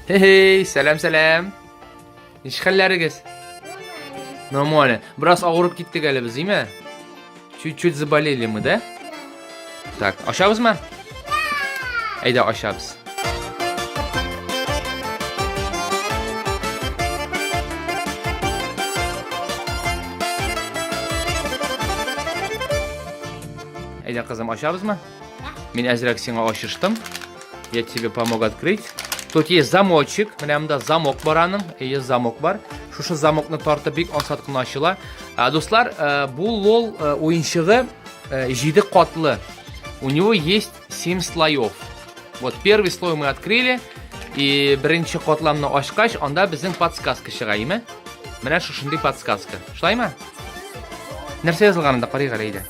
Hey, selam. Nishxallarigiz? Normal. Biroz og'rib ketdik hali biz, mi? Чуть-чуть заболели мы, да? Так, oshabizmi? Ayda oshabiz. Ayda qizim, oshabizmi? Men azrak senga oshirishdim. Я тебе помог открыть. Тут есть замочек. Mana bunda zamok bor anim. Есть zamok bor. Shu zamokni tortib bek osatqini ochila. Do'stlar, bu LOL o'yinchig'i jidi qotli. У него есть 7 слоев. Вот первый слой мы открыли. И birinchi qotlamni ochgach, onda bizning подсказка chiqaymi? Mana shu shunday подсказка. Ishlaymi? Narsa yozilganida qarayga.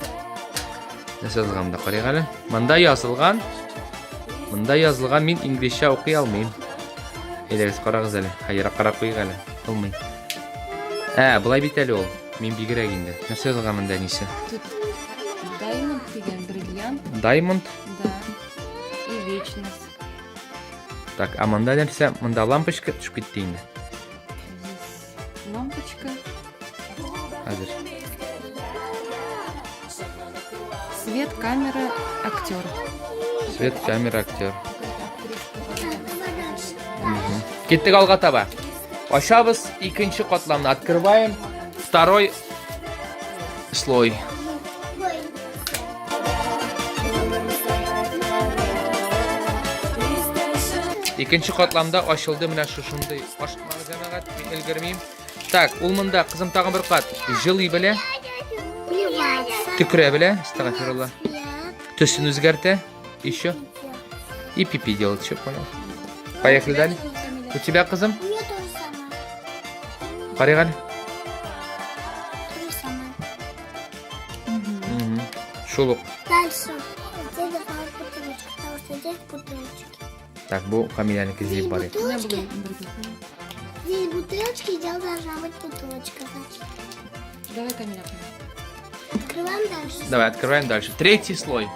Narsa yozilganida qarayga. Menda yozilgan. Bunda yozilgan, men inglizcha o'qiy olmayman. Edagiz qarag'iz hali. Qayerga qarab qo'ygan hali. Olmay. Bulay bitali ol. Men bigirak endi. Narsa yozilgan bunda nisi? Diamond degan brilliant. Diamond? Да. И вечность. Так, а manda narsa, manda lampochka tushib ketdi endi. Здесь лампочка. Hozir. Свет, камера, актер. Свет, камера, актер. Ketdik olg'a taba. Oshabız ikkinchi qotlamni открываем. Второй слой. Ikkinchi qotlamda ochildi. Mana shu shunday oshqoq jamoat men ilgirmayim. Так, ул munda qizim tag'in bir qat. Jili bila. Tükre bila. Astagfirullah. Tusini o'zgarti. Еще. И пипи делать, все понял. Поехали далее. У тебя, кызым? У меня то же самое. Паригали. То же самое. Шулук. Дальше. Здесь добавить бутылочку, потому что здесь бутылочки. Так, bu Камиля'ники здесь барит. У меня были Здесь бутылочки, и здесь должна быть бутылочка, значит. Давай, Камиля. Открываем дальше. Давай, открываем дальше. Третий слой.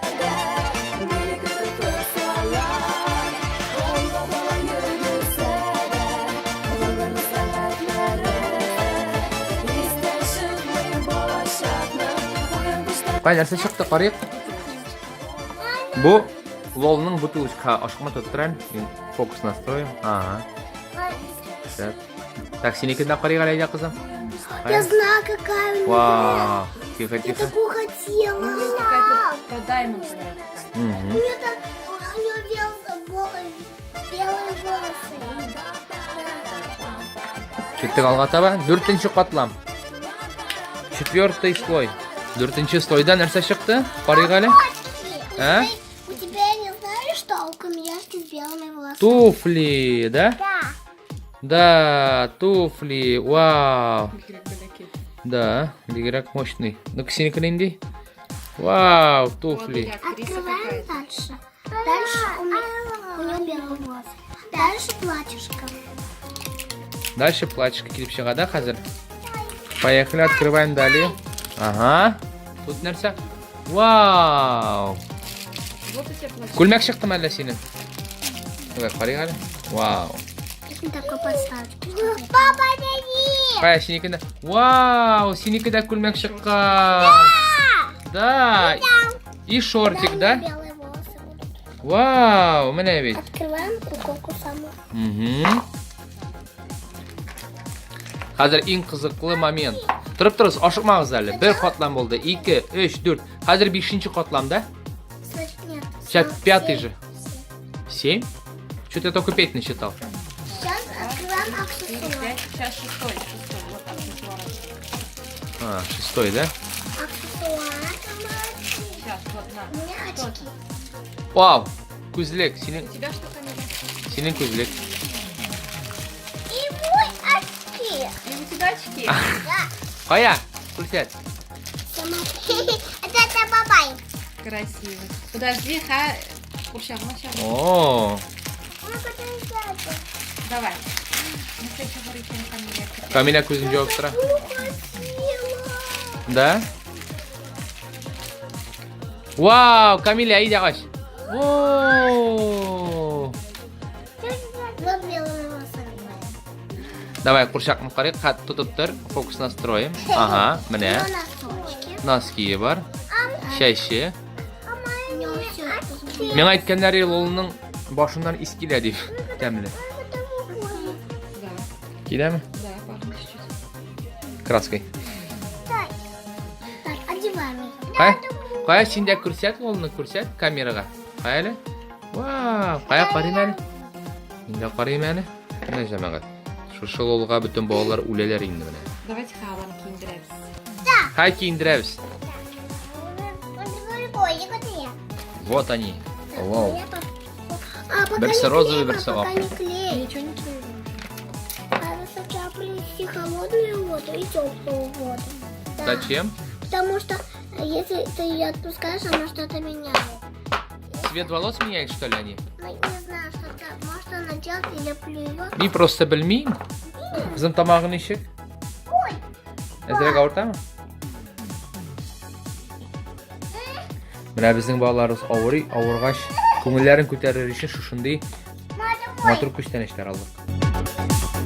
Narsa chiqdi, qarayq. Bu LOL'ning butulочка. Oshqima to'ttiran. Men fokus настроим. Ага. Так. Так, синекиdan qarayq alayda qizim. Я знаю, какая у меня. Вау. Я Тихо. такую хотела. Про Diamond. У нее так, у нее белые волосы. Ketdik olg'a taba. 4-chi qotlam. 4-й слой. 4-chi слойdan narsa chiqdi? Qarayq ali. А? У тебя, я не знаю, что у камельяшки с белыми волосами. Туфли, да? Да. Да, туфли. Вау. Да, биграк мощный. Ну-ка, синекин инди. Вау, туфли. Открываем дальше. Дальше у нее белые волосы. Дальше платьишко. Дальше платьишко келип чыгады, hozir. Поехали, открываем далее. Ага. Тут нәрсе? Вау. Вот у тебя платье. Күлмәк чыктымы әллә синең? Давай, карыйк әле. Вау. Можно такой поставить. Папа, не Кая синекиндә? Вау, синекидә күлмәк чыккан. Да. И шортик, да? Белые волосы. Вау, менә бит. Открываем упаковку саму. Hozir eng qiziqli moment. Turib, oshiqmag'iz hali. 1 qotlam bo'ldi. 2, 3, 4. Hozir 5-chi qotlamda. Нет. Сейчас 5-й же. 7? Что-то я только 5 насчитал. Сейчас открываем аксессуар. Сейчас шестой. Вот аксессуары. А, 6-й, да? Аксессуар. Сейчас, вот, на. У меня очки. Вау, күзлек. У тебя что, Камиля? Синең күзлек. И мой очки. И у тебя очки. Кая? Күрсәт. Это бабай. Красиво. Подожди, Куршагына сейчас. О, Давай. Ну, что еще говорить, Камиля? Камиля күзін жауып тұра. Да? Вау, Камиля, иди ағаш. О, Вот белые Давай курчакны карыйк, хат тутуп тур, фокус настроим. Ага, менә. Носочки. Носки бар. Шәйше. У него все это. Мен айтканнары лолның башыннан ис килә дип. Тәмле. Да, Киләме? да, пахнет чуть-чуть. Краской. Так, одеваем их. Кая? Кая синдә күрсәт лолны күрсәт камерага. Кая әле? Вау, кая карыйм әле? Инде карыйм әле. Менә җәмәгать. Шушы лолга бөтен балалар үләләр инде менә. Давайте хаваны киіндіреміз. Хай киендерәбез. Вот они. Вау. Берсе розовый, берсе пока ак. не клей. Ничего не клею. Надо сначала принести холодную воду и теплую воду. Да. Зачем? Потому что если ты ее отпускаешь, она что-то меняет. Цвет волос меняет, что ли, они? Ну, не знаю, что так. Может, она делает или плюет. Мин просто белмим. Кызым тамагын ишек. Ой, Әзрәк авыртамы? Менә безнең балаларыбыз авырый, авыргач, күңелләрен күтәрер өчен шушындый матур күчтәнәчләр алдык.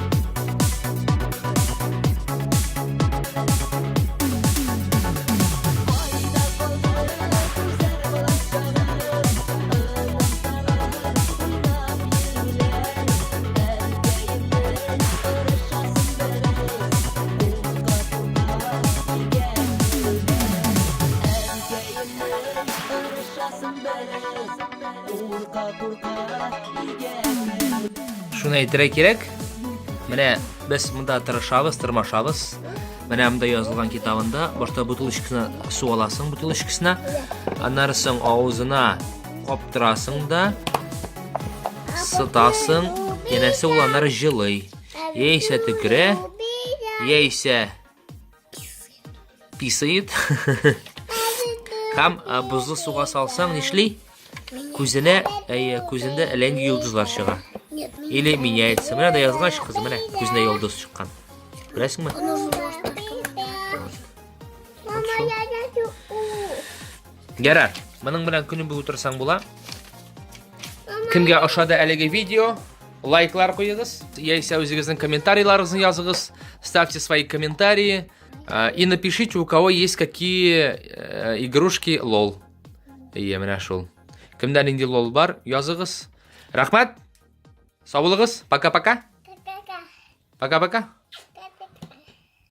Шуны әйтергә кирәк. Менә без монда тырышабыз. Менә монда язылган китабында башта бутылочкасына су аласың, бутылочкасына. Аннары соң авызына каптырасың да сытасың. Янәсе ул аннары җылый. Яисә төкерә, яисә писает. Һәм бузлы суга салсаң нишли? Күзендә әлләнди йолдызлар чыга. нет, ну, Или меняется. Менә да язган кызым, менә күзенә йолдыз чыккан. Беләсеңме? оно жестко. Мама, я хочу. Гәрәр, моның белән күнем буе утырсаң була. Кемгә ошады әлеге видео? Лайклар куегыз, яисә үзегезнең комментарийларыгызны языгыз. Ставьте свои комментарии и напишите, у кого есть какие игрушки лол. Менә шул. Кемдә нинди лол бар, языгыз. Рахмәт. Сау булыгыз. Пока-пока. Пока-пока. Пока-пока.